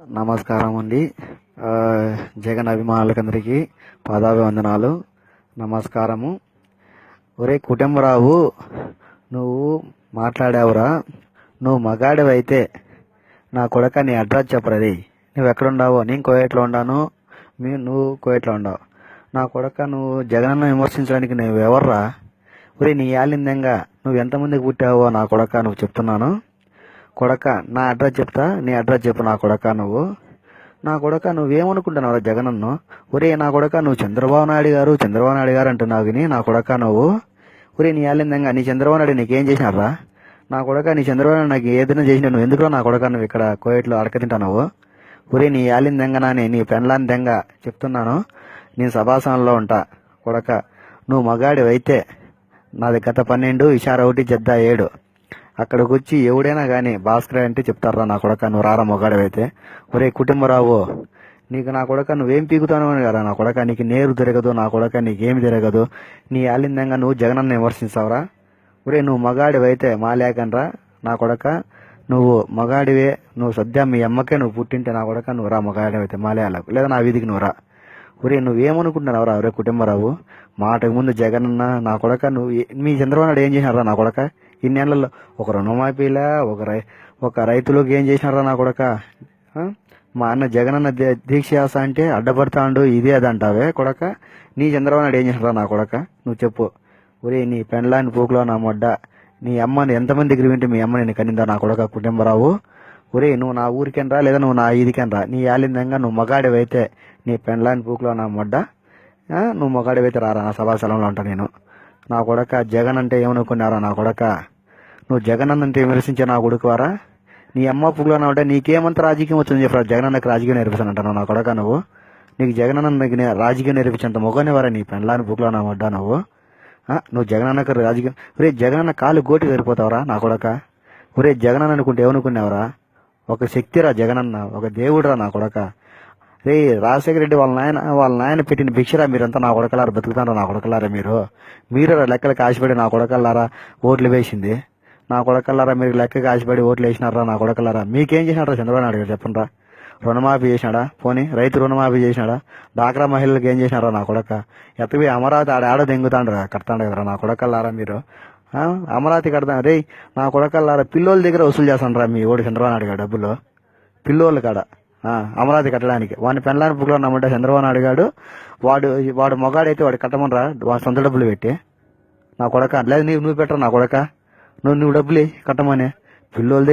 నమస్కారం అండి. ఆ, జగన్ అభిమానులకందరికీ పాదాభివందనాలు, నమస్కారము. ఒరే కుటుంబరావు, నువ్వు మాట్లాడావురా. నువ్వు మగాడివైతే నా కొడక నీ అడ్రస్ చెప్పరది. నువ్వు ఎక్కడుండావో? నేను కోయేట్లో ఉండాను, నువ్వు కోయేట్లో ఉండవు. నా కొడక నువ్వు జగనన్న విమర్శించడానికి నువ్వు ఎవర్రా? ఒరే నీ యాలిందంగా నువ్వు ఎంతమందికి పుట్టావో నా కొడక నువ్వు చెప్తున్నాను. కొడక నా అడ్రస్ చెప్తా, నీ అడ్రస్ చెప్పు నా కొడక. నా కొడక నువ్వేమనుకుంటున్నావు జగనన్ను? ఒరే నా కొడక నువ్వు చంద్రబాబు నాయుడు గారు అంటున్నావు విని నా కొడక నువ్వు. ఒరే నీ ఆలిందంగా నీ చంద్రబాబు నాయుడు నీకేం చేసినారా? నా కొడక నీ చంద్రబాబు నాయుడు నాకు ఏదైనా చేసినా నువ్వు ఎందుకు నా కొడక నువ్వు ఇక్కడ కోయట్లో అడకతింటున్నావు? ఒరే నీ ఆలిందెంగనాని నీ పెన్లాని దెంగ చెప్తున్నాను. నేను సభాసనంలో ఉంటా కొడక. నువ్వు మగాడివైతే నాది గత 12 ఇషారా 1 జద్దా 7 అక్కడికి వచ్చి ఎవడైనా కానీ భాస్కర్ అంటే చెప్తారా నా కొడక నువ్వు రారా మొగాడివైతే. ఒరే కుటుంబరావు, నీకు నా కొడక నువ్వేం పీకుతాను అని కదా నా కొడక. నీకు నేరు తిరగదు నా కొడక, నీకేమి తిరగదు. నీ ఆలిందంగా నువ్వు జగనన్న విమర్శిస్తావురా? ఒరే నువ్వు మగాడివైతే మాలేకనరా నా కొడక. నువ్వు మగాడివే, నువ్వు సద్య మీ అమ్మకే నువ్వు పుట్టింటే నా కొడక నువ్వు రా మగాడివైతే మాలేయాలకు, లేదా నా వీధికి నువ్వు రా. ఒరే నువ్వేమనుకుంటున్నావురా? ఒరే కుటుంబరావు, మాటకు ముందు జగనన్న నా కొడక నువ్వు మీ చంద్రబాబు నాయుడు ఏం చేసినారా నా కొడక? ఇన్నేళ్లలో ఒక రుణమాఫీలా, ఒక రైతులకు ఏం చేసినారా నా కొడక? మా అన్న జగనన్న దీక్ష చేస్తా అంటే అడ్డపడతాండు, ఇదే అది అంటావే కొడక. నీ చంద్రబాబు నాయుడు ఏం చేసినారా నా కొడక? నువ్వు చెప్పు. ఒరే నీ పెండ్లాని పూకులో నా మొడ్డ, నీ అమ్మని ఎంతమంది దగ్గర వింటే మీ అమ్మ నేను కనిందా నా కొడక కుటుంబరావు? ఒరే నువ్వు నా ఊరికెనరా, లేదా నువ్వు నా ఈదికెనరా? నీ ఆలిందంగా నువ్వు మగాడివైతే నీ పెండ్లాని పూకులో నా మొడ్డ, నువ్వు మగాడివైతే రారా నా సభాస్థలంలో ఉంటా నేను. నా కొడక జగన్ అంటే ఏమనుకున్నారా నా కొడక? నువ్వు జగన్ అంటే విమర్శించే నా కొడుకువారా? నీ అమ్మ పుగ్గులోనా ఉంటే నీకేమంత రాజకీయం వచ్చింది చెప్పరా? జగనన్నకి రాజకీయం నేర్పిస్తానంటావు నా కొడక నువ్వు. నీకు జగనన్నకి రాజకీయం నేర్పించేంత మొగనేవారా నీ పెండ్లాని పుగ్గులోనా వడ్డా నువ్వు? నువ్వు జగనన్నకి రాజకీయం. ఒరే జగనన్న కాలు గోటి సరిపోతావరా నా కొడక? ఒరే జగనన్న అనుకుంటే ఏమనుకున్నావరా? ఒక శక్తిరా జగనన్న, ఒక దేవుడురా నా కొడక. రే రాజశేఖర రెడ్డి వాళ్ళ నాయన పెట్టిన భిక్షరా మీరంతా నా కొడకలారా బతుకుతారా నా కొడకలారా మీరు లెక్కలకు ఆశపడి నా కొడకల్లారా ఓట్లు వేసింది నా కొడకల్లారా. మీరు లెక్కకి ఆశపడి ఓట్లు వేసినారా నా కొడకల్లారా? మీకేం చేసినారా చంద్రబాబు నాయుడు గారు చెప్పండి రా? రుణమాఫీ చేసినాడా? పోనీ రైతు రుణమాఫీ చేసినాడా? డాక్రా మహిళలకు ఏం చేసినారా నా కొడక? ఎత్తవి అమరావతి ఆడ దెంగుతాండ్రా కడతాండ కదరా నా కొడకల్లారా మీరు? అమరావతి కడతా రే నా కొడకల్లారా. పిల్లోళ్ళ దగ్గర వసూలు చేస్తాండ్రా మీ ఓడి చంద్రబాబు నాయుడు గారు డబ్బులు పిల్లోళ్ళు కాడ అమరావతి కట్టడానికి. వాడిని పెండ్లాని పుగ్గులో ఉన్నామంటే చంద్రబాబు నాయుడు గారు వాడు మొగాడైతే వాడు కట్టమనరా వాడు సొంత డబ్బులు పెట్టి నా కొడక? లేదు నువ్వు పెట్టరా నా కొడక? నువ్వు డబ్బులు కట్టమని పిల్లల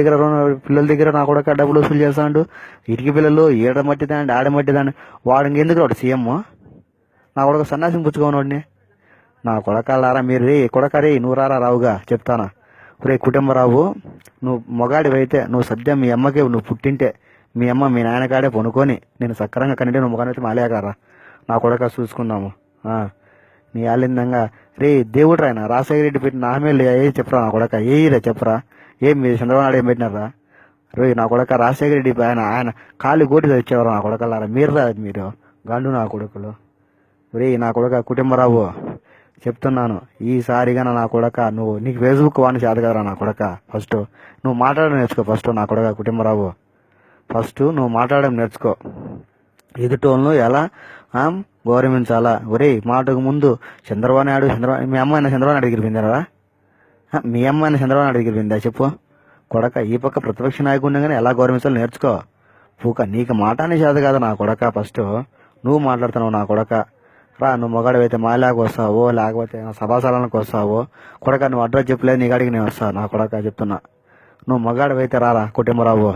దగ్గర నా కొడక డబ్బులు వసూలు చేస్తాడు. ఇటుకి పిల్లలు ఈడ మట్టిదాండి ఆడ మట్టిదాండి. వాడు ఇంకెందుకు వాడు సీఎం నా కొడక సన్యాసం పుచ్చుకోనోడిని నా కొడకల్లారా మీరు. రే కొడక రే నువ్వు రారా రావుగా చెప్తానా. రే కుటుంబరావు, నువ్వు మొగాడివైతే నువ్వు సద్య మీ అమ్మకే నువ్వు పుట్టింటే మీ అమ్మ మీ నాయన కాడే పొనుకొని నేను సక్రంగా కనింటే నువ్వు మొగానైతే మాలేకారా నా కొడక చూసుకుందాము. నీ ఆలిందంగా రే దేవుడు రాయన రాజశేఖర రెడ్డి పెట్టిన హామీలు ఏ చెప్పరా నా కొడక? ఏయిరా చెప్పరా? ఏం మీరు చంద్రబాబు నాయుడు ఏం పెట్టినారా? రోయ్ నా కొడక రాజశేఖర రెడ్డి ఆయన కాలు గోటి తెచ్చేవారు నా కొడకల్లారా మీరు గాండు నా కొడుకులు. రే నా కొడక కుటుంబరావు చెప్తున్నాను, ఈసారిగా నా కొడక నీకు ఫేస్బుక్ వాడిని చేత కదరా నా కొడక. ఫస్ట్ నువ్వు మాట్లాడడం నేర్చుకో. ఫస్ట్ నా కొడక కుటుంబరావు, ఫస్ట్ నువ్వు మాట్లాడడం నేర్చుకో. ఎదుటోళ్ళు ఎలా గౌరవించాలా? ఒరే మాటకు ముందు చంద్రబాబు నాయుడు మీ అమ్మాయిన చంద్రబాబు నాయుడు దగ్గర పోయిందరా? మీ అమ్మాయిన చంద్రబాబు నాయుడు దగ్గర పోయిందా చెప్పు కొడక? ఈ పక్క ప్రతిపక్ష నాయకుడిని కానీ ఎలా గౌరవించాలో నేర్చుకో. పూక నీకు మాటానే చేత కదా నా కొడక. ఫస్ట్ నువ్వు మాట్లాడుతున్నావు నా కొడక. రా నువ్వు మొగాడివైతే మాలాగా వస్తావో లేకపోతే సభాస్థలానికి వస్తావో కొడక. నువ్వు అడ్రస్ చెప్పలేదు నీ కాడికి నేను వస్తా నా కొడక చెప్తున్నా. నువ్వు మొగాడివైతే రారా కుటుంబరావు.